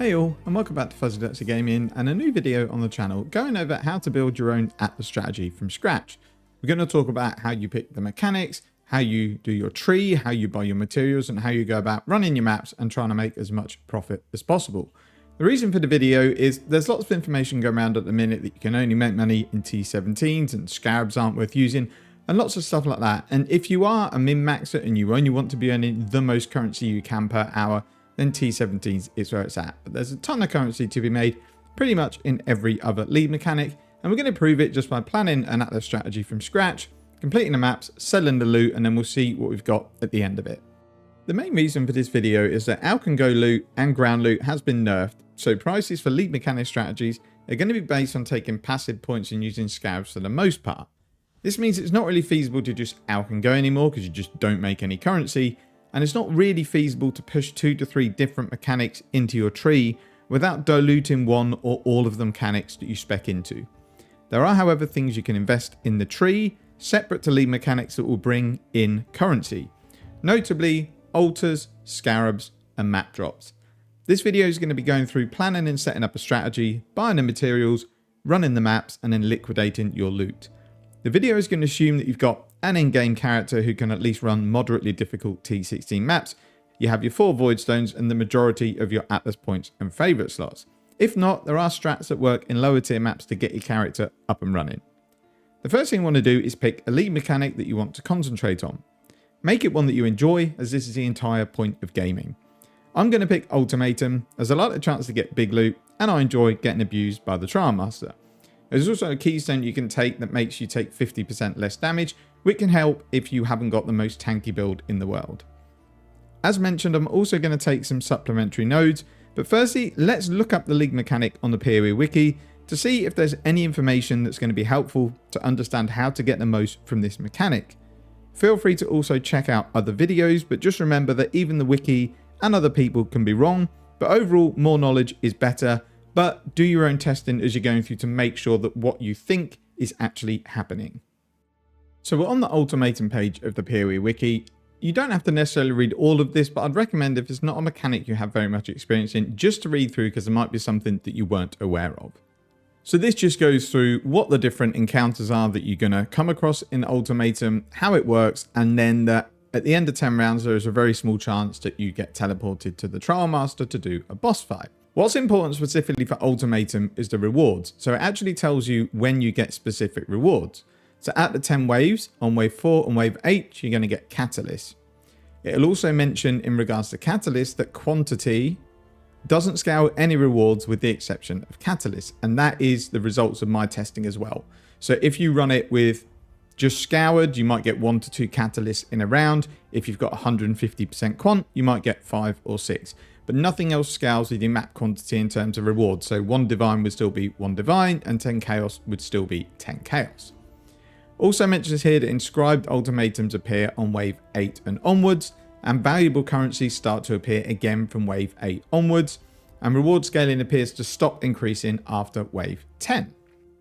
Hey all, and welcome back to Fuzzy Dirty Gaming and a new video on the channel going over how to build your own Atlas strategy from scratch. We're going to talk about how you pick the mechanics, how you do your tree, how you buy your materials, and how you go about running your maps and trying to make as much profit as possible. The reason for the video is there's lots of information going around at the minute that you can only make money in T17s and scarabs aren't worth using and lots of stuff like that. And if you are a min-maxer and you only want to be earning the most currency you can per hour, then T17s is where it's at. But there's a ton of currency to be made pretty much in every other lead mechanic, and we're going to prove it just by planning an Atlas strategy from scratch, completing the maps, selling the loot, and then we'll see what we've got at the end of it. The main reason for this video is that Alch and Go loot and ground loot has been nerfed, so prices for lead mechanic strategies are going to be based on taking passive points and using scarabs for the most part. This means it's not really feasible to just Alch and Go anymore because you just don't make any currency, and it's not really feasible to push 2 to 3 different mechanics into your tree without diluting one or all of the mechanics that you spec into. There are, however, things you can invest in the tree separate to lead mechanics that will bring in currency, notably altars, scarabs, and map drops. This video is going to be going through planning and setting up a strategy, buying the materials, running the maps, and then liquidating your loot. The video is going to assume that you've got an in-game character who can at least run moderately difficult T16 maps. You have your 4 void stones and the majority of your Atlas points and favourite slots. If not, there are strats that work in lower tier maps to get your character up and running. The first thing you want to do is pick a lead mechanic that you want to concentrate on. Make it one that you enjoy, as this is the entire point of gaming. I'm going to pick Ultimatum as I like the chance to get big loot and I enjoy getting abused by the Trial Master. There's also a keystone you can take that makes you take 50% less damage, which can help if you haven't got the most tanky build in the world. As mentioned, I'm also going to take some supplementary nodes, but firstly, let's look up the league mechanic on the POE Wiki to see if there's any information that's going to be helpful to understand how to get the most from this mechanic. Feel free to also check out other videos, but just remember that even the wiki and other people can be wrong, but overall, more knowledge is better. But do your own testing as you're going through to make sure that what you think is actually happening. So we're on the Ultimatum page of the POE Wiki. You don't have to necessarily read all of this, but I'd recommend if it's not a mechanic you have very much experience in, just to read through because there might be something that you weren't aware of. So this just goes through what the different encounters are that you're going to come across in Ultimatum, how it works, and then that at the end of 10 rounds, there is a very small chance that you get teleported to the Trial Master to do a boss fight. What's important specifically for Ultimatum is the rewards. So it actually tells you when you get specific rewards. So at the 10 waves, on wave 4 and wave 8, you're going to get catalysts. It'll also mention in regards to catalysts that quantity doesn't scale any rewards with the exception of catalysts. And that is the results of my testing as well. So if you run it with just scoured, you might get 1 to 2 catalysts in a round. If you've got 150% quant, you might get 5 or 6. But nothing else scales with your map quantity in terms of rewards. So 1 divine would still be 1 divine and 10 chaos would still be 10 chaos. Also mentions here that inscribed ultimatums appear on wave 8 and onwards, and valuable currencies start to appear again from wave 8 onwards, and reward scaling appears to stop increasing after wave 10.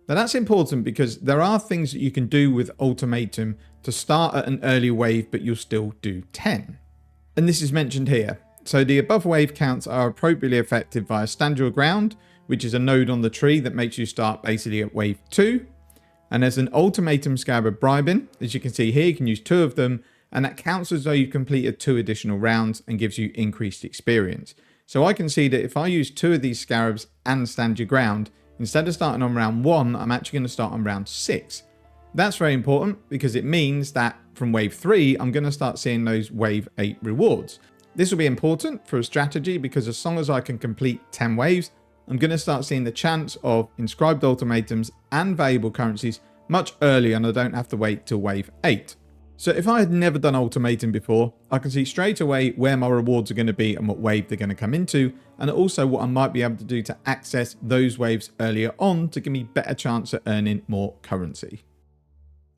Now that's important because there are things that you can do with Ultimatum to start at an early wave, but you'll still do 10. And this is mentioned here. So the above wave counts are appropriately affected via Stand Your Ground, which is a node on the tree that makes you start basically at wave 2. And there's an Ultimatum Scarab Bribing. As you can see here, you can use 2 of them, and that counts as though you've completed 2 additional rounds and gives you increased experience. So I can see that if I use 2 of these scarabs and Stand Your Ground, instead of starting on round 1, I'm actually going to start on round 6. That's very important because it means that from wave 3, I'm going to start seeing those wave 8 rewards. This will be important for a strategy because as long as I can complete 10 waves, I'm going to start seeing the chance of inscribed ultimatums and valuable currencies much earlier, and I don't have to wait till wave 8. So if I had never done Ultimatum before, I can see straight away where my rewards are going to be and what wave they're going to come into, and also what I might be able to do to access those waves earlier on to give me better chance at earning more currency.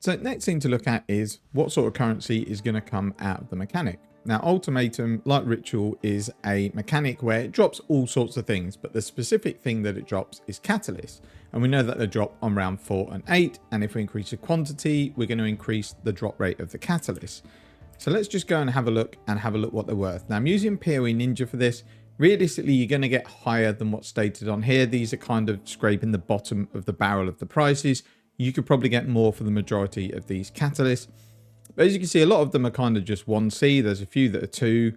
So next thing to look at is what sort of currency is going to come out of the mechanic. Now, Ultimatum, like Ritual, is a mechanic where it drops all sorts of things, but the specific thing that it drops is catalysts. And we know that they drop on round 4 and 8, and if we increase the quantity, we're going to increase the drop rate of the catalyst. So let's just go and have a look what they're worth. Now, I'm using POE Ninja for this Realistically, you're going to get higher than what's stated on here. These are kind of scraping the bottom of the barrel of the prices. You could probably get more for the majority of these catalysts. But as you can see, a lot of them are kind of just 1C. There's a few that are 2,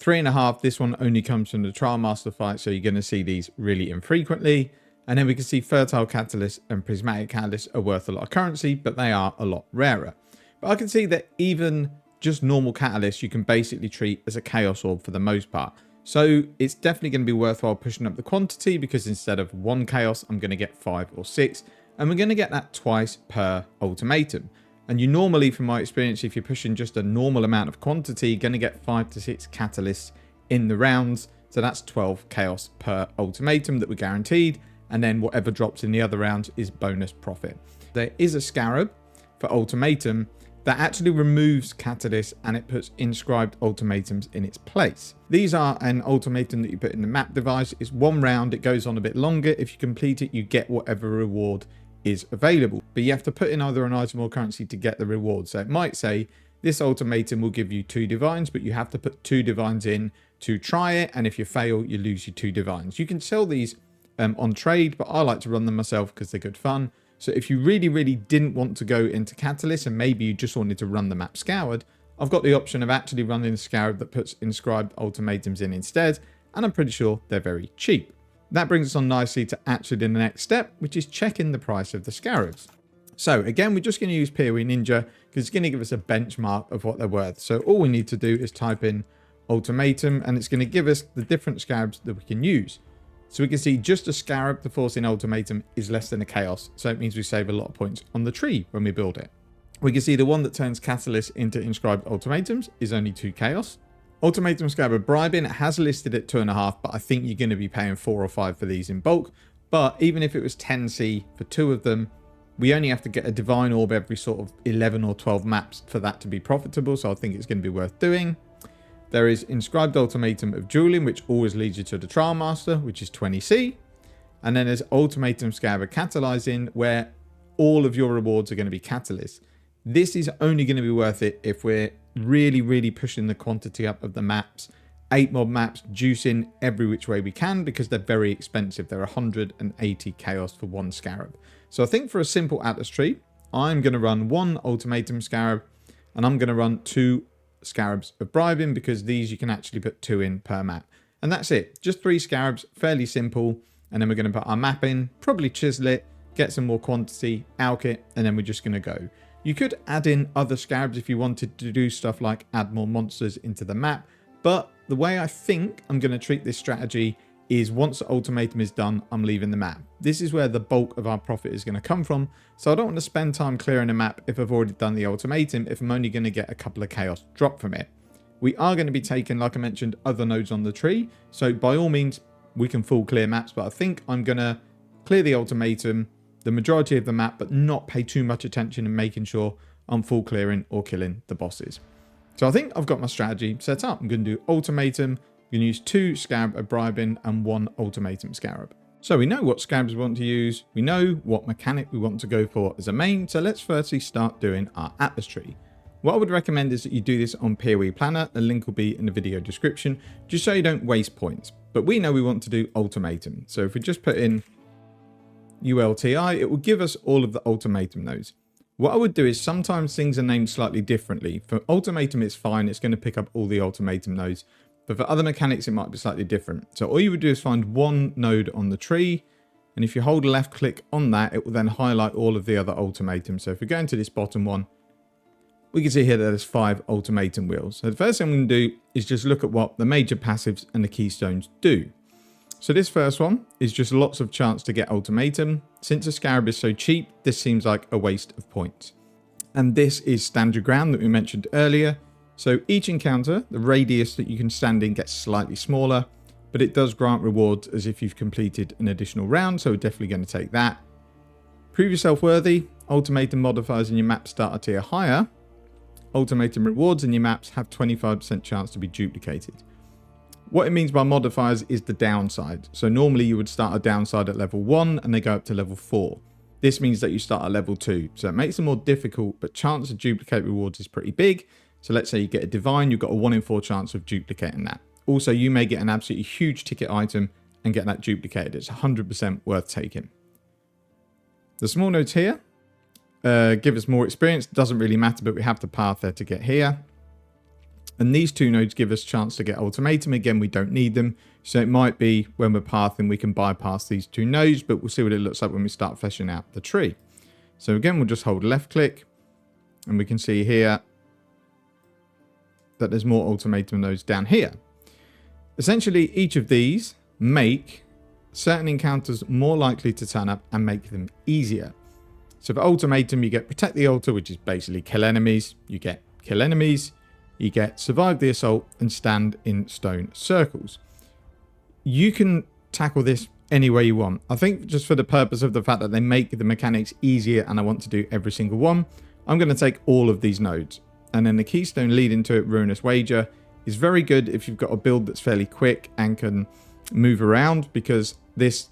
3.5. This one only comes from the Trial Master fight, so you're going to see these really infrequently. And then we can see Fertile Catalyst and Prismatic Catalyst are worth a lot of currency, but they are a lot rarer. But I can see that even just normal catalysts you can basically treat as a Chaos Orb for the most part. So it's definitely going to be worthwhile pushing up the quantity, because instead of 1 Chaos, I'm going to get 5 or 6. And we're going to get that twice per Ultimatum. And you normally, from my experience, if you're pushing just a normal amount of quantity, you're going to get 5 to 6 catalysts in the rounds. So that's 12 Chaos per Ultimatum that we're guaranteed. And then whatever drops in the other rounds is bonus profit. There is a Scarab for Ultimatum that actually removes catalysts and it puts inscribed ultimatums in its place. These are an ultimatum that you put in the map device. It's 1 round. It goes on a bit longer. If you complete it, you get whatever reward is available. But you have to put in either an item or currency to get the reward. So it might say this ultimatum will give you 2 divines, but you have to put 2 divines in to try it. And if you fail, you lose your 2 divines. You can sell these on trade, but I like to run them myself because they're good fun. So if you really didn't want to go into Catalyst and maybe you just wanted to run the map scoured, I've got the option of actually running the Scarab that puts inscribed ultimatums in instead, and I'm pretty sure they're very cheap. That brings us on nicely to actually the next step, which is checking the price of the Scarabs. So again, we're just going to use POE Ninja because it's going to give us a benchmark of what they're worth. So all we need to do is type in Ultimatum and it's going to give us the different Scarabs that we can use. So we can see just a Scarab to force in Ultimatum is less than a Chaos. So it means we save a lot of points on the tree when we build it. We can see the one that turns Catalyst into inscribed Ultimatums is only 2 Chaos. Ultimatum Scarab Bribing has listed at 2.5, but I think you're going to be paying 4 or 5 for these in bulk. But even if it was 10C for 2 of them, we only have to get a Divine Orb every sort of 11 or 12 maps for that to be profitable. So I think it's going to be worth doing. There is Inscribed Ultimatum of Dueling, which always leads you to the Trial Master, which is 20C. And then there's Ultimatum Scarab Catalyzing, where all of your rewards are going to be catalysts. This is only going to be worth it if we're really pushing the quantity up of the maps. 8 mob maps, juicing every which way we can, because they're very expensive. They're 180 Chaos for 1 Scarab. So I think for a simple Atlas tree, I'm going to run 1 Ultimatum Scarab, and I'm going to run 2 Scarabs of Bribing, because these you can actually put 2 in per map. And that's it. Just 3 Scarabs, fairly simple. And then we're going to put our map in, probably chisel it, get some more quantity, alch it, and then we're just going to go. You could add in other Scarabs if you wanted to do stuff like add more monsters into the map. But the way I think I'm going to treat this strategy is once the Ultimatum is done, I'm leaving the map. This is where the bulk of our profit is going to come from. So I don't want to spend time clearing a map if I've already done the Ultimatum, if I'm only going to get a couple of Chaos drop from it. We are going to be taking, like I mentioned, other nodes on the tree. So by all means, we can full clear maps, but I think I'm going to clear the Ultimatum, the majority of the map, but not pay too much attention and making sure I'm full clearing or killing the bosses. So I think I've got my strategy set up. I'm going to do Ultimatum. I'm going to use 2 Scarab of Bribing and 1 Ultimatum Scarab. So we know what Scarabs we want to use. We know what mechanic we want to go for as a main. So let's firstly start doing our Atlas tree. What I would recommend is that you do this on POE Planner. The link will be in the video description, just so you don't waste points. But we know we want to do Ultimatum. So if we just put in ULTI, it will give us all of the Ultimatum nodes. What I would do is sometimes things are named slightly differently. For Ultimatum, it's fine. It's going to pick up all the Ultimatum nodes. But for other mechanics, it might be slightly different. So all you would do is find 1 node on the tree. And if you hold a left click on that, it will then highlight all of the other Ultimatums. So if we go into this bottom one, we can see here that there's 5 Ultimatum wheels. So the first thing I'm going to do is just look at what the major passives and the keystones do. So this first one is just lots of chance to get Ultimatum. Since the Scarab is so cheap, this seems like a waste of points. And this is Stand Your Ground that we mentioned earlier. So each encounter, the radius that you can stand in gets slightly smaller, but it does grant rewards as if you've completed an additional round. So we're definitely going to take that. Prove yourself worthy. Ultimatum modifiers in your map start a tier higher. Ultimatum rewards in your maps have 25% chance to be duplicated. What it means by modifiers is the downside. So normally you would start a downside at level 1 and they go up to level 4. This means that you start at level 2. So it makes it more difficult, but chance to duplicate rewards is pretty big. So let's say you get a divine, you've got a 1 in 4 chance of duplicating that. Also, you may get an absolutely huge ticket item and get that duplicated. It's 100% worth taking. The small nodes here give us more experience. Doesn't really matter, but we have the path there to get here. And these two nodes give us a chance to get Ultimatum. Again, we don't need them. So it might be when we're pathing, we can bypass these two nodes, but we'll see what it looks like when we start fleshing out the tree. So again, we'll just hold left click and we can see here that there's more Ultimatum nodes down here. Essentially, each of these make certain encounters more likely to turn up and make them easier. So for Ultimatum, you get Protect the Altar, which is basically kill enemies. You get kill enemies. You get Survive the Assault and stand in stone circles. You can tackle this any way you want. I think just for the purpose of the fact that they make the mechanics easier and I want to do every single one, I'm going to take all of these nodes. And then the keystone leading to it, Ruinous Wager, is very good if you've got a build that's fairly quick and can move around, because this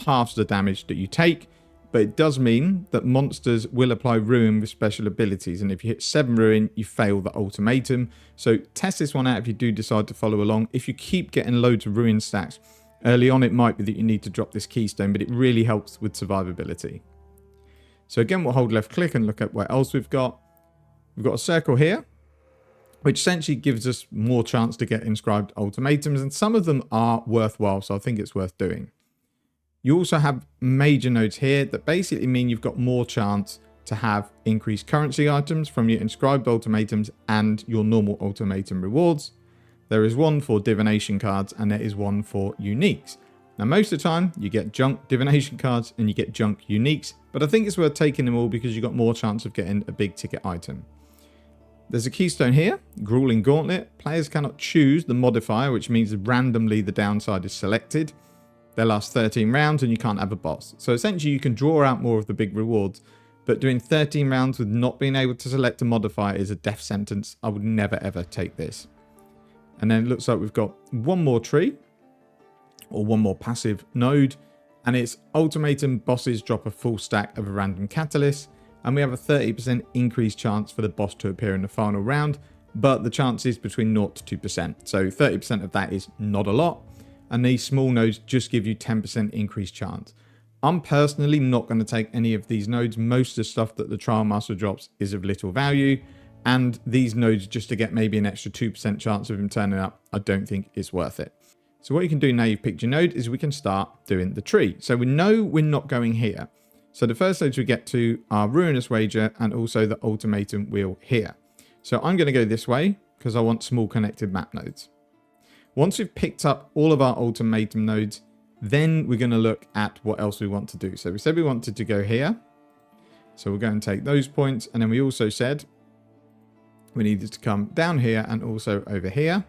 halves the damage that you take. But it does mean that monsters will apply Ruin with special abilities. And if you hit 7 Ruin, you fail the Ultimatum. So test this one out if you do decide to follow along. If you keep getting loads of Ruin stacks, early on it might be that you need to drop this keystone, but it really helps with survivability. So again, we'll hold left click and look at what else we've got. We've got a circle here, which essentially gives us more chance to get inscribed ultimatums, and some of them are worthwhile, so I think it's worth doing. You also have major nodes here that basically mean you've got more chance to have increased currency items from your inscribed ultimatums and your normal ultimatum rewards. There is one for divination cards and there is one for uniques. Now, most of the time you get junk divination cards and you get junk uniques, but I think it's worth taking them all because you've got more chance of getting a big ticket item. There's a keystone here, Grueling Gauntlet. Players cannot choose the modifier, which means randomly the downside is selected. They last 13 rounds and you can't have a boss. So essentially you can draw out more of the big rewards, but doing 13 rounds with not being able to select a modifier is a death sentence. I would never ever take this. And then it looks like we've got one more tree, or one more passive node, and it's Ultimatum bosses drop a full stack of a random catalyst, and we have a 30% increased chance for the boss to appear in the final round, but the chance is between 0 to 2%. So 30% of that is not a lot, and these small nodes just give you 10% increased chance. I'm personally not going to take any of these nodes. Most of the stuff that the Trial Master drops is of little value, and these nodes just to get maybe an extra 2% chance of him turning up, I don't think is worth it. So what you can do now you've picked your node is we can start doing the tree. So we know we're not going here. So the first nodes we get to are Ruinous Wager and also the Ultimatum Wheel here. So I'm going to go this way because I want small connected map nodes. Once we've picked up all of our Ultimatum nodes, then we're going to look at what else we want to do. So we said we wanted to go here. So we'll go and take those points. And then we also said we needed to come down here and also over here.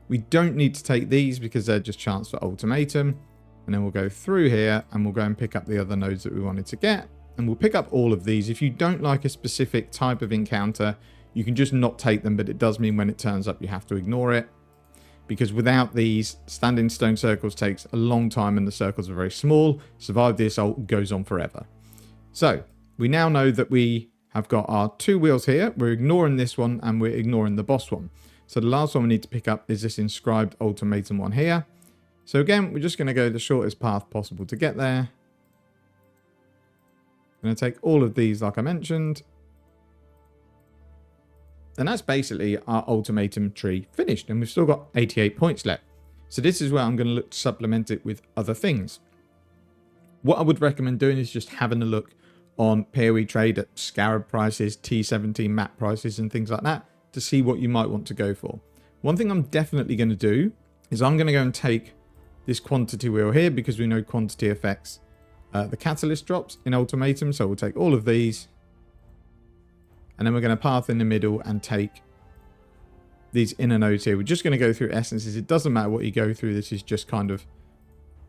We don't need to take these because they're just chance for Ultimatum. And then we'll go through here and we'll go and pick up the other nodes that we wanted to get. And we'll pick up all of these. If you don't like a specific type of encounter, you can just not take them, but it does mean when it turns up, you have to ignore it. Because without these, standing stone circles takes a long time and the circles are very small. Survive the Assault goes on forever. So we now know that we have got our two wheels here. We're ignoring this one and we're ignoring the boss one. So the last one we need to pick up is this inscribed Ultimatum one here. So again, we're just going to go the shortest path possible to get there. I'm going to take all of these like I mentioned. And that's basically our Ultimatum tree finished. And we've still got 88 points left. So this is where I'm going to look to supplement it with other things. What I would recommend doing is just having a look on POE trade at Scarab prices, T17 map prices and things like that to see what you might want to go for. One thing I'm definitely going to do is I'm going to go and take this quantity wheel here because we know quantity affects the catalyst drops in Ultimatum. So we'll take all of these. And then we're going to path in the middle and take these inner nodes here. We're just going to go through essences. It doesn't matter what you go through. This is just kind of,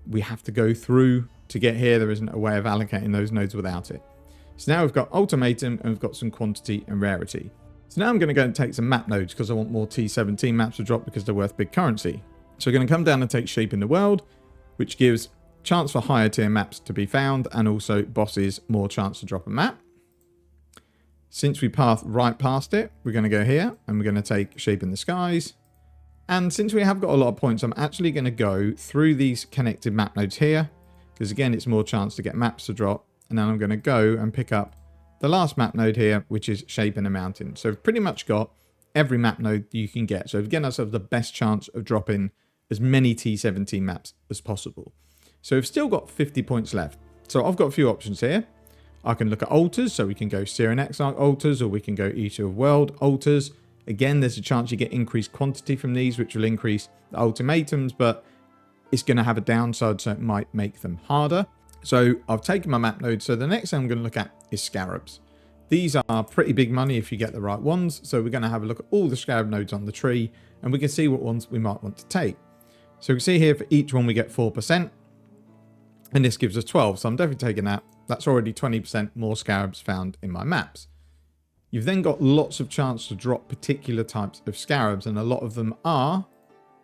we have to go through to get here. There isn't a way of allocating those nodes without it. So now we've got Ultimatum and we've got some quantity and rarity. So now I'm going to go and take some map nodes because I want more T17 maps to drop because they're worth big currency. So we're going to come down and take Shape in the World, which gives chance for higher tier maps to be found and also bosses more chance to drop a map. Since we path right past it, we're going to go here and we're going to take Shape in the Skies. And since we have got a lot of points, I'm actually going to go through these connected map nodes here, because again, it's more chance to get maps to drop. And then I'm going to go and pick up the last map node here, which is Shape in a Mountain. So we've pretty much got every map node you can get. So we've given ourselves the best chance of dropping as many T17 maps as possible. So we've still got 50 points left. So I've got a few options here. I can look at altars, so we can go Syrian Exarch altars, or we can go Eater of World altars. Again, there's a chance you get increased quantity from these, which will increase the ultimatums, but it's going to have a downside, so it might make them harder. So I've taken my map node. So the next thing I'm going to look at is scarabs. These are pretty big money if you get the right ones. So we're going to have a look at all the scarab nodes on the tree, and we can see what ones we might want to take. So we can see here for each one we get 4%, and this gives us 12. So I'm definitely taking that. That's already 20% more scarabs found in my maps. You've then got lots of chance to drop particular types of scarabs, and a lot of them are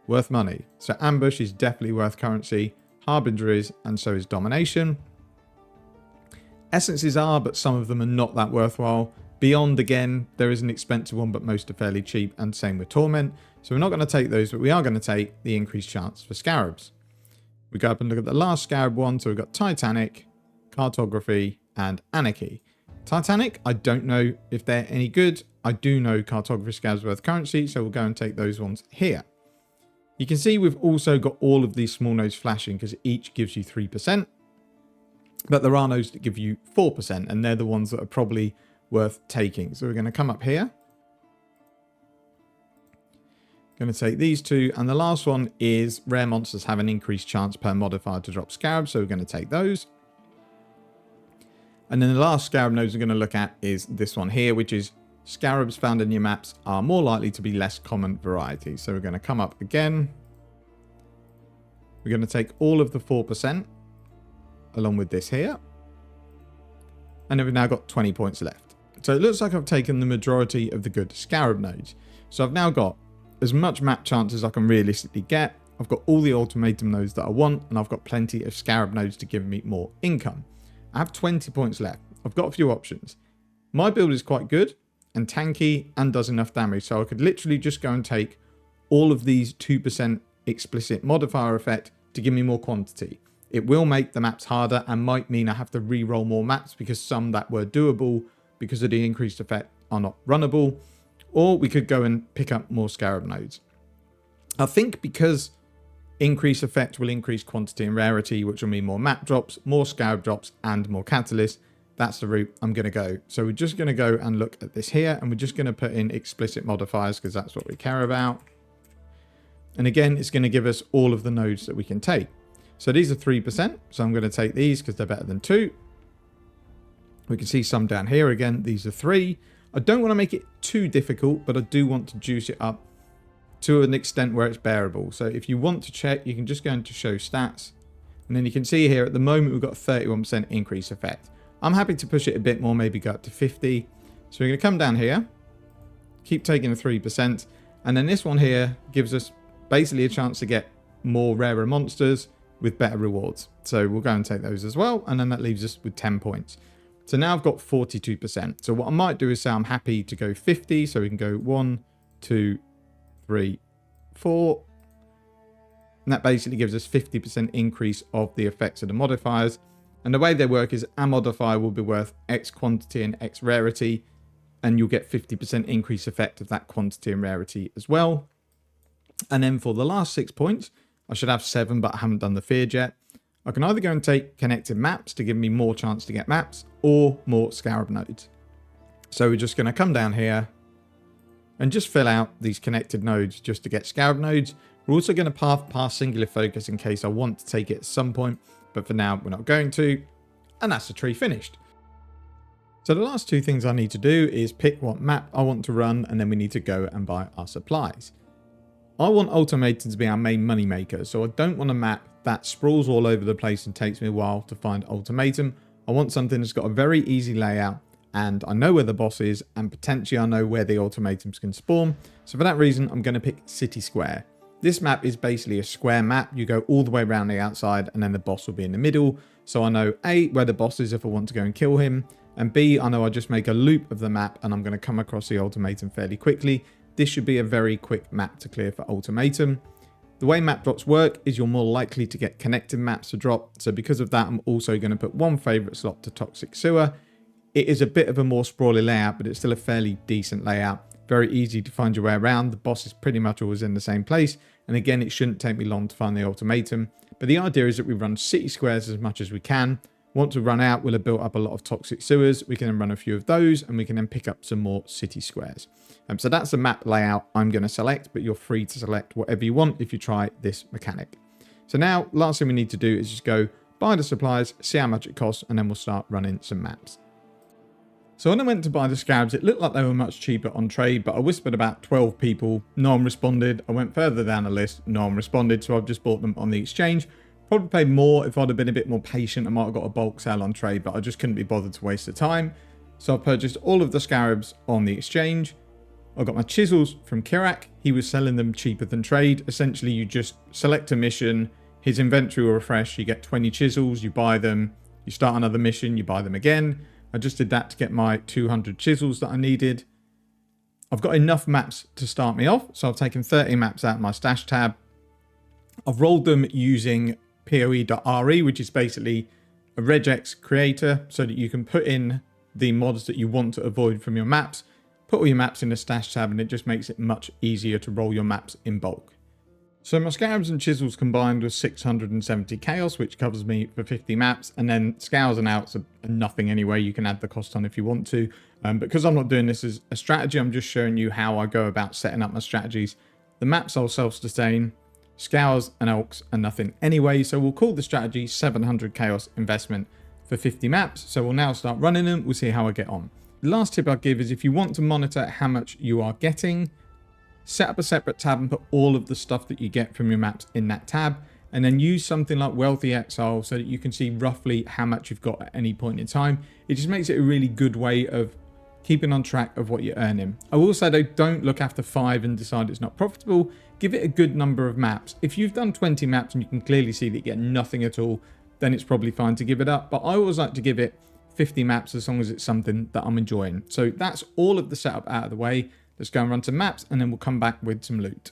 worth money. So ambush is definitely worth currency, harbinger is, and so is domination. Essences are, but some of them are not that worthwhile. Beyond, again, there is an expensive one, but most are fairly cheap, and same with torment. So we're not going to take those, but we are going to take the increased chance for scarabs. We go up and look at the last scarab one. So we've got Titanic, Cartography, and Anarchy. Titanic, I don't know if they're any good. I do know Cartography scarabs worth currency, so we'll go and take those ones here. You can see we've also got all of these small nodes flashing because each gives you 3%. But there are nodes that give you 4%, and they're the ones that are probably worth taking. So we're going to come up here. Going to take these two, and the last one is rare monsters have an increased chance per modifier to drop scarabs, so we're going to take those. And then the last scarab nodes we're going to look at is this one here, which is scarabs found in your maps are more likely to be less common varieties. So we're going to come up again. We're going to take all of the 4% along with this here. And then we've now got 20 points left. So it looks like I've taken the majority of the good scarab nodes. So I've now got as much map chance as I can realistically get. I've got all the ultimatum nodes that I want, and I've got plenty of scarab nodes to give me more income. I have 20 points left. I've got a few options. My build is quite good and tanky and does enough damage, so I could literally just go and take all of these 2% explicit modifier effect to give me more quantity. It will make the maps harder and might mean I have to re-roll more maps because some that were doable because of the increased effect are not runnable. Or we could go and pick up more scarab nodes. I think because increased effect will increase quantity and rarity, which will mean more map drops, more scarab drops, and more catalysts. That's the route I'm going to go. So we're just going to go and look at this here, and we're just going to put in explicit modifiers because that's what we care about. And again, it's going to give us all of the nodes that we can take. So these are 3%. So I'm going to take these because they're better than 2. We can see some down here again. These are 3. I don't want to make it too difficult, but I do want to juice it up to an extent where it's bearable. So if you want to check, you can just go into show stats. And then you can see here at the moment, we've got 31% increase effect. I'm happy to push it a bit more, maybe go up to 50. So we're going to come down here, keep taking the 3%. And then this one here gives us basically a chance to get more rarer monsters with better rewards. So we'll go and take those as well. And then that leaves us with 10 points. So now I've got 42%. So what I might do is say I'm happy to go 50. So we can go 1, 2, 3, 4. And that basically gives us 50% increase of the effects of the modifiers. And the way they work is a modifier will be worth X quantity and X rarity. And you'll get 50% increase effect of that quantity and rarity as well. And then for the last 6 points, I should have 7, but I haven't done the feared yet. I can either go and take connected maps to give me more chance to get maps or more scarab nodes. So we're just going to come down here and just fill out these connected nodes just to get scarab nodes. We're also going to path past singular focus in case I want to take it at some point, but for now we're not going to. And that's the tree finished. So the last 2 things I need to do is pick what map I want to run, and then we need to go and buy our supplies. I want Ultimatum to be our main money maker, so I don't want a map that sprawls all over the place and takes me a while to find Ultimatum. I want something that's got a very easy layout, and I know where the boss is, and potentially I know where the Ultimatums can spawn. So for that reason, I'm going to pick City Square. This map is basically a square map. You go all the way around the outside, and then the boss will be in the middle. So I know A, where the boss is if I want to go and kill him, And B, I know I just make a loop of the map and I'm going to come across the ultimatum fairly quickly. This should be a very quick map to clear for ultimatum. The way map drops work is you're more likely to get connected maps to drop. So because of that, I'm also going to put one favorite slot to toxic sewer. It is a bit of a more sprawly layout, but it's still a fairly decent layout. Very easy to find your way around. The boss is pretty much always in the same place. And again, it shouldn't take me long to find the ultimatum. But the idea is that we run city squares as much as we can. Once we run out, we'll have built up a lot of toxic sewers. We can then run a few of those and we can then pick up some more city squares. So that's the map layout I'm going to select, but you're free to select whatever you want if you try this mechanic. So now, last thing we need to do is just go buy the supplies, see how much it costs, and then we'll start running some maps. So when I went to buy the scarabs, it looked like they were much cheaper on trade, but I whispered about 12 people, no one responded. I went further down the list, no one responded, so I've just bought them on the exchange. Probably paid more if I'd have been a bit more patient. I might have got a bulk sale on trade, but I just couldn't be bothered to waste the time. So I purchased all of the scarabs on the exchange. I got my chisels from Kirak. He was selling them cheaper than trade. Essentially, you just select a mission, his inventory will refresh, you get 20 chisels, you buy them, you start another mission, you buy them again. I just did that to get my 200 chisels that I needed. I've got enough maps to start me off, so I've taken 30 maps out of my stash tab. I've rolled them using POE.re, which is basically a regex creator, so that you can put in the mods that you want to avoid from your maps, put all your maps in the stash tab, and it just makes it much easier to roll your maps in bulk. So my scarabs and chisels combined was 670 chaos, which covers me for 50 maps, and then scales and outs are nothing anyway. You can add the cost on if you want to. Because I'm not doing this as a strategy, I'm just showing you how I go about setting up my strategies. The maps are self-sustain, scales and alks are nothing anyway, so we'll call the strategy 700 chaos investment for 50 maps. So we'll now start running them, we'll see how I get on. The last tip I'll give is if you want to monitor how much you are getting, set up a separate tab and put all of the stuff that you get from your maps in that tab, and then use something like Wealthy Exile so that you can see roughly how much you've got at any point in time. It just makes it a really good way of keeping on track of what you're earning. I will say though, don't look after 5 and decide it's not profitable. Give it a good number of maps. If you've done 20 maps and you can clearly see that you get nothing at all, then it's probably fine to give it up. But I always like to give it 50 maps as long as it's something that I'm enjoying. So that's all of the setup out of the way. Let's go and run some maps and then we'll come back with some loot.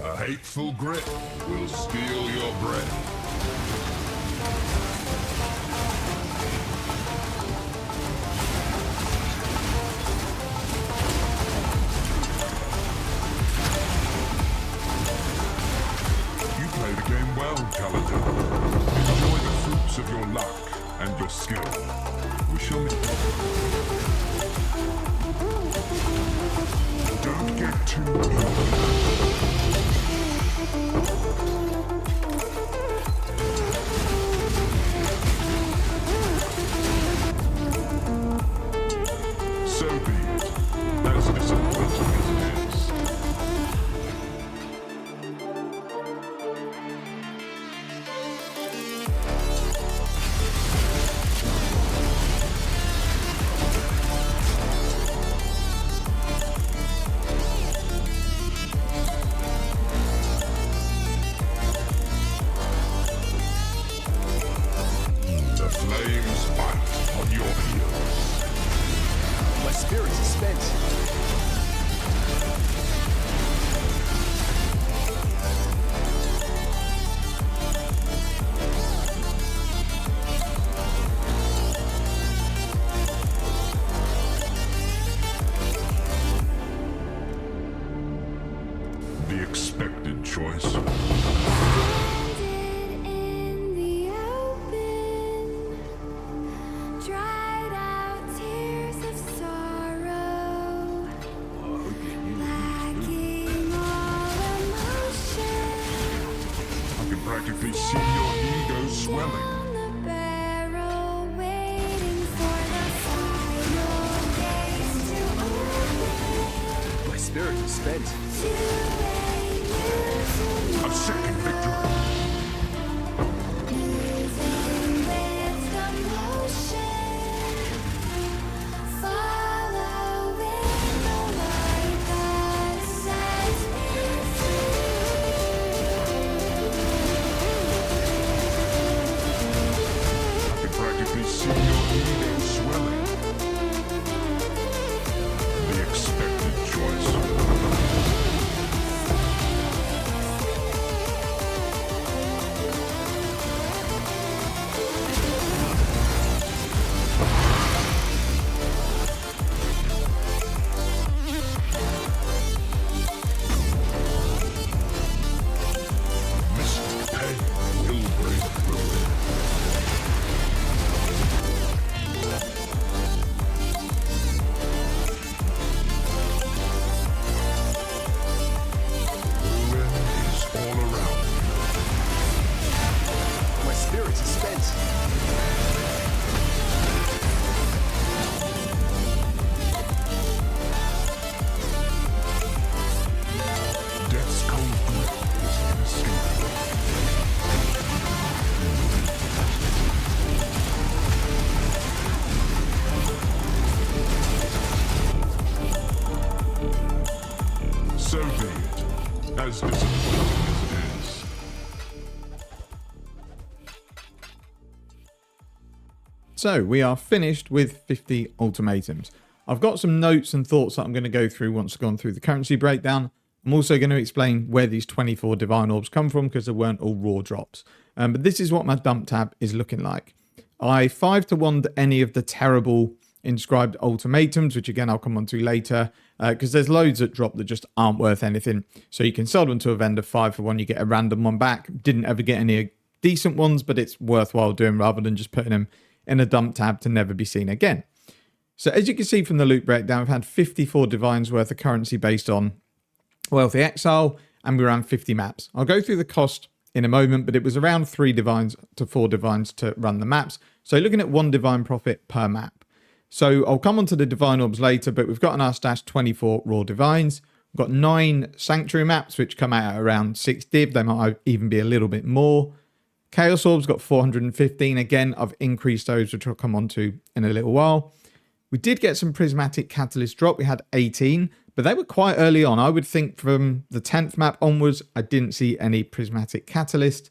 A hateful grip will steal your breath. You played the game well, Calendar. Enjoy the fruits of your luck and your skill. We shall meet. Don't get too eager. So be it. As disappointing as it is. The flames bite on your heels. My spirit is spent. The expected choice. In the open, dried out tears of sorrow, lacking all emotion. I can practically see your ego swelling. On the barrel, waiting for the final gates to open. My spirit is spent. A second victory. Moving with the motion, following the light that sets me free. I can practically see your ego swelling. as disappointing as it is. So we are finished with 50 ultimatums. I've got some notes and thoughts that I'm going to go through once I've gone through the currency breakdown. I'm also going to explain where these 24 divine orbs come from because they weren't all raw drops. But this is what my dump tab is looking like. I 5-to-1'd any of the terrible inscribed ultimatums, which again I'll come on to later, because there's loads that drop that just aren't worth anything. So you can sell them to a vendor 5-for-1, you get a random one back. Didn't ever get any decent ones, but it's worthwhile doing rather than just putting them in a dump tab to never be seen again. So as you can see from the loot breakdown, I've had 54 divines worth of currency based on Wealthy Exile, and we ran 50 maps. I'll go through the cost in a moment, but it was around 3 divines to 4 divines to run the maps. So looking at 1 divine profit per map. So I'll come on to the divine orbs later, but we've got in our stash 24 raw divines. We've got 9 sanctuary maps, which come out at around 6 div. They might even be a little bit more. Chaos orbs got 415. Again, I've increased those, which I'll come on to in a little while. We did get some prismatic catalyst drop. We had 18, but they were quite early on. I would think from the 10th map onwards, I didn't see any prismatic catalyst.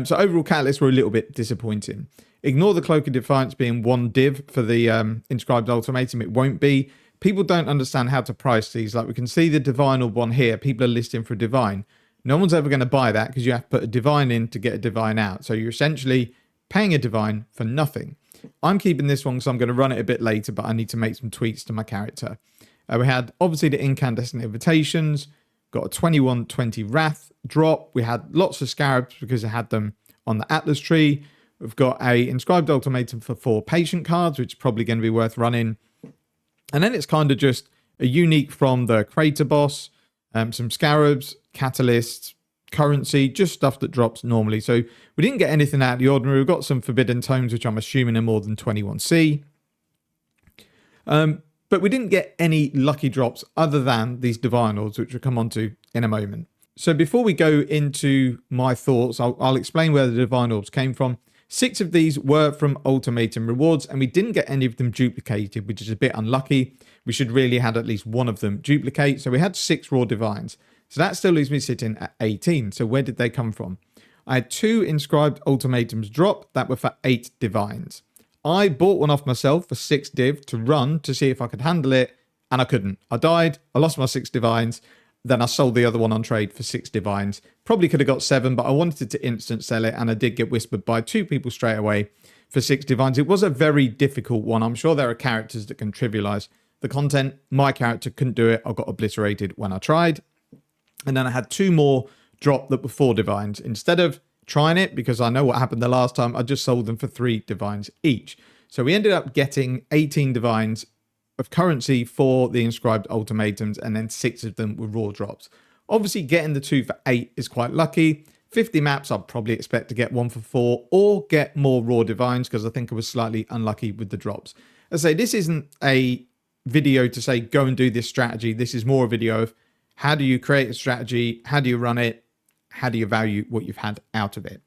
So overall catalysts were a little bit disappointing. Ignore the Cloak of Defiance being 1 div for the inscribed ultimatum. It won't be. People don't understand how to price these. Like we can see the divine orb one here. People are listing for divine. No one's ever going to buy that because you have to put a divine in to get a divine out. So you're essentially paying a divine for nothing. I'm keeping this one because I'm going to run it a bit later, but I need to make some tweaks to my character. We had obviously the incandescent invitations, got a 2120 Wrath drop. We had lots of scarabs because I had them on the Atlas tree. We've got a inscribed ultimatum for 4 patient cards, which is probably going to be worth running. And then it's kind of just a unique from the crater boss, some scarabs, catalysts, currency, just stuff that drops normally. So we didn't get anything out of the ordinary. We've got some forbidden tomes, which I'm assuming are more than 21C. But we didn't get any lucky drops other than these divine orbs, which we'll come on to in a moment. So before we go into my thoughts, I'll explain where the divine orbs came from. 6 of these were from ultimatum rewards, and we didn't get any of them duplicated, which is a bit unlucky. We should really had at least one of them duplicate. So we had 6 raw divines. So that still leaves me sitting at 18. So where did they come from? I had 2 inscribed ultimatums drop that were for 8 divines. I bought one off myself for 6 div to run to see if I could handle it, and I couldn't. I died, I lost my 6 divines, then I sold the other one on trade for 6 divines. Probably could have got 7, but I wanted to instant sell it, and I did get whispered by 2 people straight away for 6 divines. It was a very difficult one. I'm sure there are characters that can trivialize the content. My character couldn't do it. I got obliterated when I tried. And then I had 2 more drop that were 4 divines. Instead of trying it, because I know what happened the last time, I just sold them for 3 divines each. So we ended up getting 18 divines of currency for the inscribed ultimatums, and then 6 of them were raw drops. Obviously, getting the 2 for 8 is quite lucky. 50 maps, I'd probably expect to get 1 for 4 or get more raw divines because I think I was slightly unlucky with the drops. As I say, this isn't a video to say go and do this strategy. This is more a video of how do you create a strategy, how do you run it, how do you value what you've had out of it.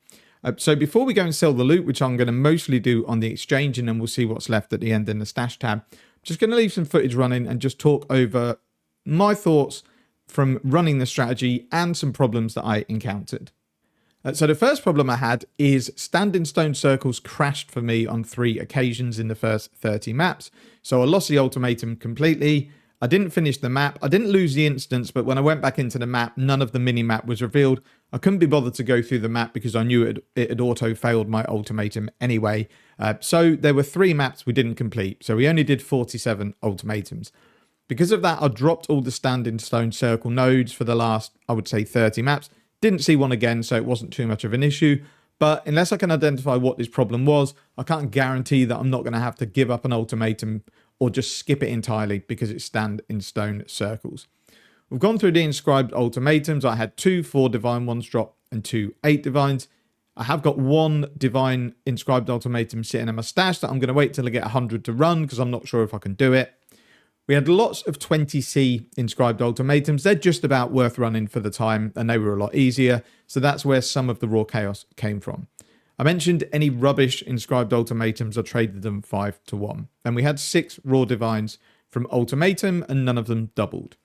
So before we go and sell the loot, which I'm going to mostly do on the exchange, and then we'll see what's left at the end in the stash tab, I'm just going to leave some footage running and just talk over my thoughts from running the strategy and some problems that I encountered. So the first problem I had is standing stone circles crashed for me on 3 occasions in the first 30 maps. So I lost the ultimatum completely. I didn't finish the map. I didn't lose the instance, but when I went back into the map, none of the mini-map was revealed. I couldn't be bothered to go through the map because I knew it had auto-failed my ultimatum anyway. So there were 3 maps we didn't complete. So we only did 47 ultimatums. Because of that, I dropped all the standing stone circle nodes for the last, I would say, 30 maps. Didn't see one again, so it wasn't too much of an issue. But unless I can identify what this problem was, I can't guarantee that I'm not going to have to give up an ultimatum or just skip it entirely because it's stand in stone circles. We've gone through the inscribed ultimatums. I had 2 4 divine ones drop and 2 8 divines. I have got 1 divine inscribed ultimatum sitting in my stash that I'm going to wait till I get 100 to run because I'm not sure if I can do it. We had lots of 20C inscribed ultimatums. They're just about worth running for the time, and they were a lot easier. So that's where some of the raw chaos came from. I mentioned any rubbish inscribed ultimatums, I traded them 5-1. And we had 6 raw divines from ultimatum, and none of them doubled.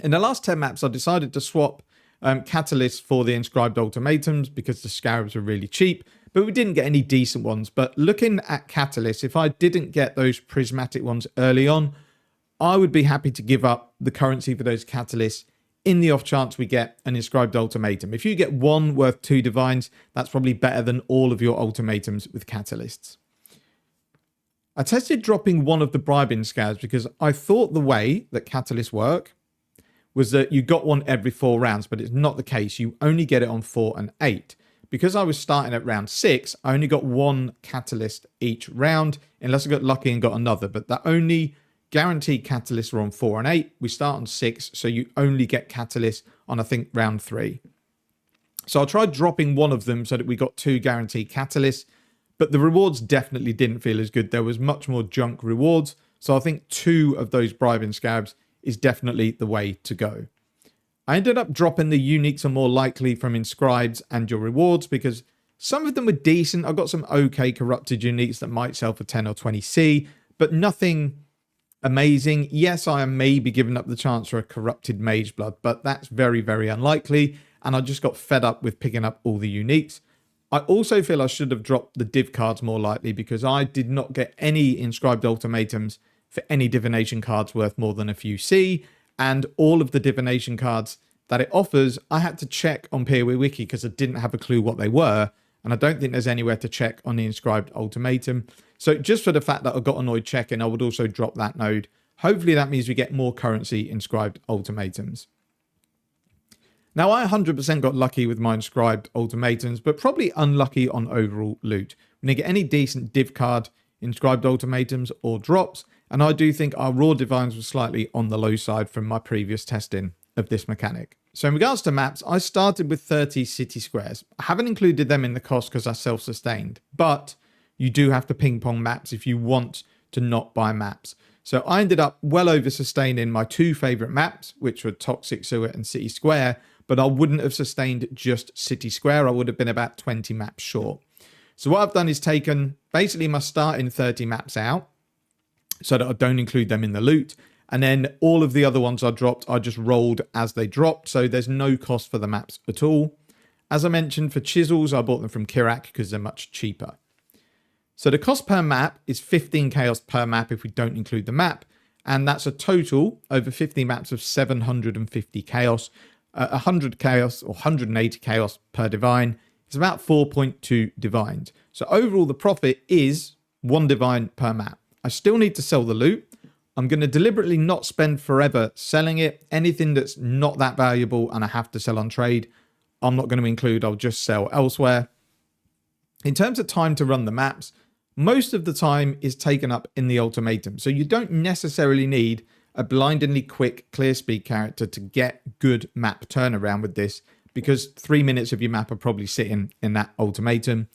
In the last 10 maps, I decided to swap catalysts for the inscribed ultimatums because the scarabs were really cheap, but we didn't get any decent ones. But looking at catalysts, if I didn't get those prismatic ones early on, I would be happy to give up the currency for those catalysts in the off chance we get an inscribed ultimatum. If you get one worth 2 divines, that's probably better than all of your ultimatums with catalysts. I tested dropping one of the bribing scarabs because I thought the way that catalysts work was that you got one every 4 rounds, but it's not the case. You only get it on 4 and 8. Because I was starting at round 6, I only got 1 catalyst each round, unless I got lucky and got another. But the only guaranteed catalysts were on 4 and 8. We start on 6, so you only get catalysts on, I think, round 3. So I tried dropping one of them so that we got 2 guaranteed catalysts, but the rewards definitely didn't feel as good. There was much more junk rewards, so I think 2 of those bribing scarabs is definitely the way to go. I ended up dropping the uniques are more likely from inscribed and your rewards because some of them were decent. I got some okay corrupted uniques that might sell for 10 or 20C, but nothing amazing. Yes, I am maybe giving up the chance for a corrupted mage blood, but that's very, very unlikely. And I just got fed up with picking up all the uniques. I also feel I should have dropped the div cards more lightly because I did not get any inscribed ultimatums for any divination cards worth more than a few C. And all of the divination cards that it offers, I had to check on POE Wiki because I didn't have a clue what they were. And I don't think there's anywhere to check on the inscribed ultimatum. So just for the fact that I got annoyed checking, I would also drop that node. Hopefully that means we get more currency inscribed ultimatums. Now I 100% got lucky with my inscribed ultimatums, but probably unlucky on overall loot. We didn't get any decent div card inscribed ultimatums or drops. And I do think our raw divines were slightly on the low side from my previous testing of this mechanic. So in regards to maps, I started with 30 city squares. I haven't included them in the cost because I self-sustained, but you do have to ping pong maps if you want to not buy maps. So I ended up well over sustaining my 2 favorite maps, which were Toxic Sewer and City Square, but I wouldn't have sustained just City Square. I would have been about 20 maps short. So what I've done is taken basically my starting 30 maps out, so that I don't include them in the loot. And then all of the other ones I dropped, I just rolled as they dropped. So there's no cost for the maps at all. As I mentioned, for chisels, I bought them from Kirak because they're much cheaper. So the cost per map is 15 chaos per map if we don't include the map. And that's a total over 50 maps of 750 chaos. 100 chaos or 180 chaos per divine. It's about 4.2 divines. So overall, the profit is 1 divine per map. I still need to sell the loot. I'm going to deliberately not spend forever selling it. Anything that's not that valuable and I have to sell on trade, I'm not going to include. I'll just sell elsewhere. In terms of time to run the maps, most of the time is taken up in the ultimatum. So you don't necessarily need a blindingly quick clear speed character to get good map turnaround with this because 3 minutes of your map are probably sitting in that ultimatum.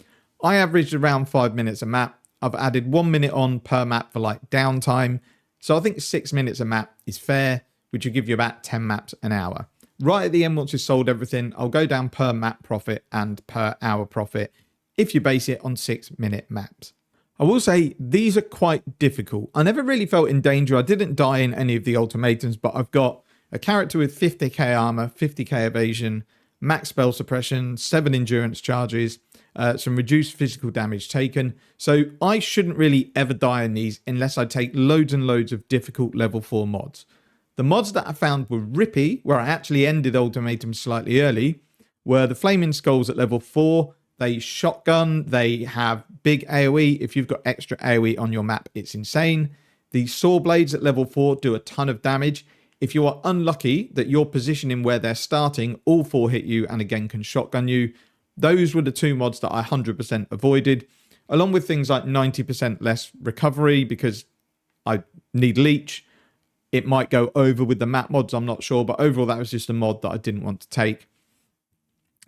I averaged around 5 minutes a map. I've added 1 minute on per map for like downtime. So I think 6 minutes a map is fair, which will give you about 10 maps an hour. Right at the end, once you've sold everything, I'll go down per map profit and per hour profit if you base it on 6 minute maps. I will say these are quite difficult. I never really felt in danger. I didn't die in any of the ultimatums, but I've got a character with 50k armor, 50k evasion, max spell suppression, 7 endurance charges, some reduced physical damage taken. So I shouldn't really ever die in these unless I take loads and loads of difficult level 4 mods. The mods that I found were rippy, where I actually ended ultimatum slightly early, were the Flaming Skulls at level 4. They shotgun, they have big AoE. If you've got extra AoE on your map, it's insane. The Saw Blades at level 4 do a ton of damage. If you are unlucky that you're positioning where they're starting, all 4 hit you and again can shotgun you. Those were the 2 mods that I 100% avoided, along with things like 90% less recovery because I need leech. It might go over with the map mods, I'm not sure, but overall that was just a mod that I didn't want to take.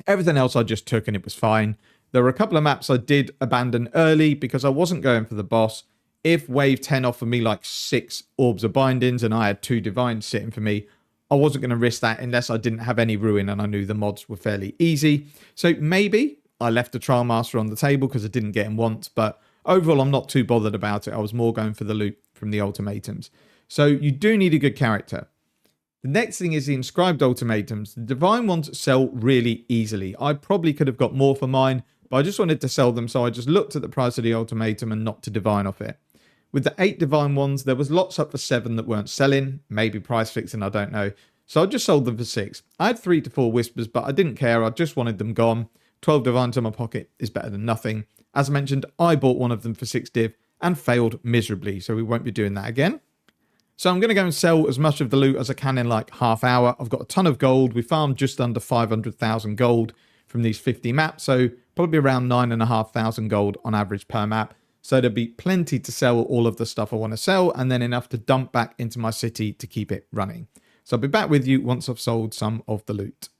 Everything else I just took and it was fine. There were a couple of maps I did abandon early because I wasn't going for the boss. If wave 10 offered me like 6 orbs of bindings and I had 2 divines sitting for me, I wasn't going to risk that unless I didn't have any ruin and I knew the mods were fairly easy. So maybe I left the Trial Master on the table because I didn't get him once, but overall I'm not too bothered about it. I was more going for the loot from the ultimatums. So you do need a good character. The next thing is the inscribed ultimatums. The divine ones sell really easily. I probably could have got more for mine, but I just wanted to sell them, so I just looked at the price of the ultimatum and knocked a divine off it. With the 8 divine ones, there was lots up for 7 that weren't selling, maybe price fixing, I don't know. So I just sold them for 6. I had 3 to 4 whispers, but I didn't care. I just wanted them gone. 12 divines in my pocket is better than nothing. As I mentioned, I bought one of them for 6 div and failed miserably, so we won't be doing that again. So I'm going to go and sell as much of the loot as I can in like half hour. I've got a ton of gold. We farmed just under 500,000 gold from these 50 maps, so probably around 9,500 gold on average per map. So there'll be plenty to sell all of the stuff I want to sell, and then enough to dump back into my city to keep it running. So I'll be back with you once I've sold some of the loot.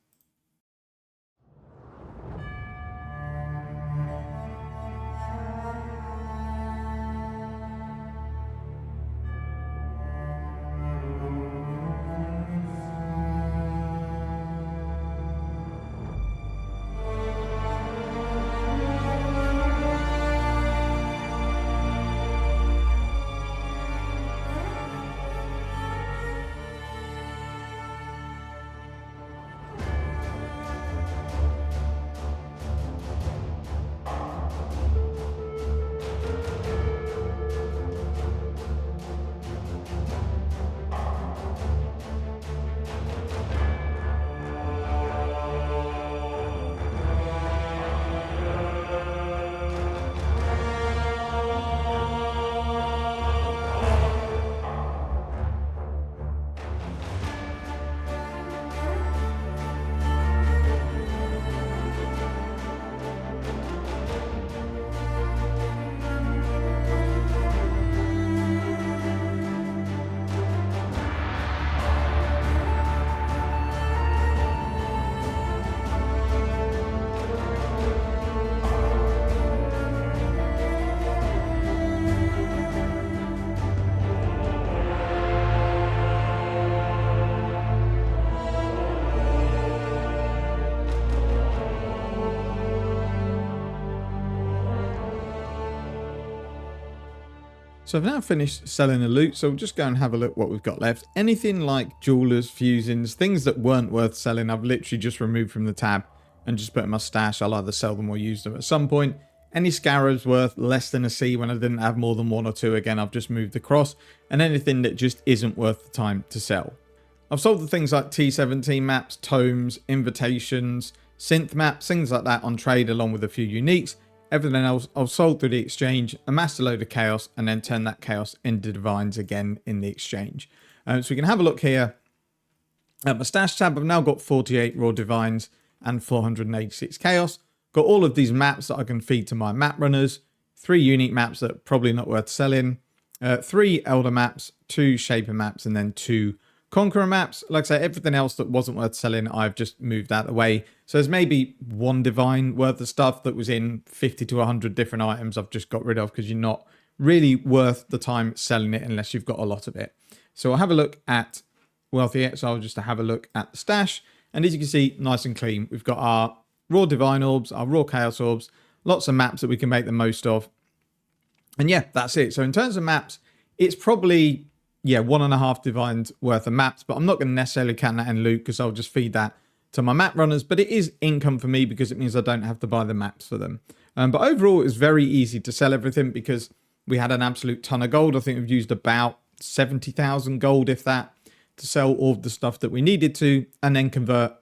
So I've now finished selling the loot, so we'll just go and have a look what we've got left. Anything like jewelers, fusings, things that weren't worth selling, I've literally just removed from the tab and just put in my stash. I'll either sell them or use them at some point. Any scarabs worth less than a C when I didn't have more than 1 or 2, again, I've just moved across. And anything that just isn't worth the time to sell. I've sold the things like T17 maps, tomes, invitations, synth maps, things like that on trade, along with a few uniques. Everything else I've sold through the exchange, amassed a load of chaos, and then turned that chaos into divines again in the exchange. So we can have a look here at my stash tab. I've now got 48 raw divines and 486 chaos. Got all of these maps that I can feed to my map runners. 3 unique maps that are probably not worth selling. 3 elder maps, 2 shaper maps, and then 2 conqueror maps. Like I say, everything else that wasn't worth selling, I've just moved out of the way. So there's maybe 1 divine worth of stuff that was in 50 to 100 different items I've just got rid of, because you're not really worth the time selling it unless you've got a lot of it. So I'll have a look at Wealthy Exile just to have a look at the stash. And as you can see, nice and clean. We've got our raw divine orbs, our raw chaos orbs, lots of maps that we can make the most of. And yeah, that's it. So in terms of maps, it's probably, yeah, 1.5 divines worth of maps, but I'm not going to necessarily count that in loot because I'll just feed that to my map runners. But it is income for me because it means I don't have to buy the maps for them. But overall, it's very easy to sell everything because we had an absolute ton of gold. I think we've used about 70,000 gold, if that, to sell all of the stuff that we needed to, and then convert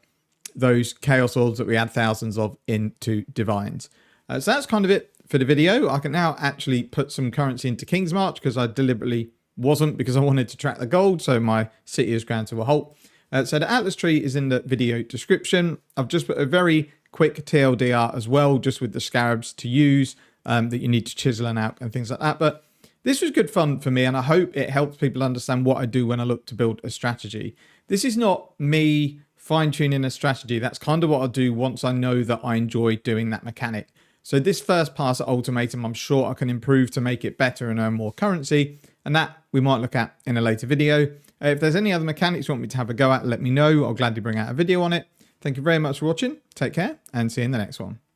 those chaos orbs that we had thousands of into divines. So that's kind of it for the video. I can now actually put some currency into King's March because I deliberately wasn't, because I wanted to track the gold, so my city is ground to a halt. So the Atlas tree is in the video description. I've just put a very quick TLDR as well, just with the scarabs to use that you need to chisel and out and things like that. But this was good fun for me, and I hope it helps people understand what I do when I look to build a strategy. This is not me fine-tuning a strategy. That's kind of what I do once I know that I enjoy doing that mechanic. So this first pass at Ultimatum, I'm sure I can improve to make it better and earn more currency, and that we might look at in a later video. If there's any other mechanics you want me to have a go at, let me know. I'll gladly bring out a video on it. Thank you very much for watching. Take care, and see you in the next one.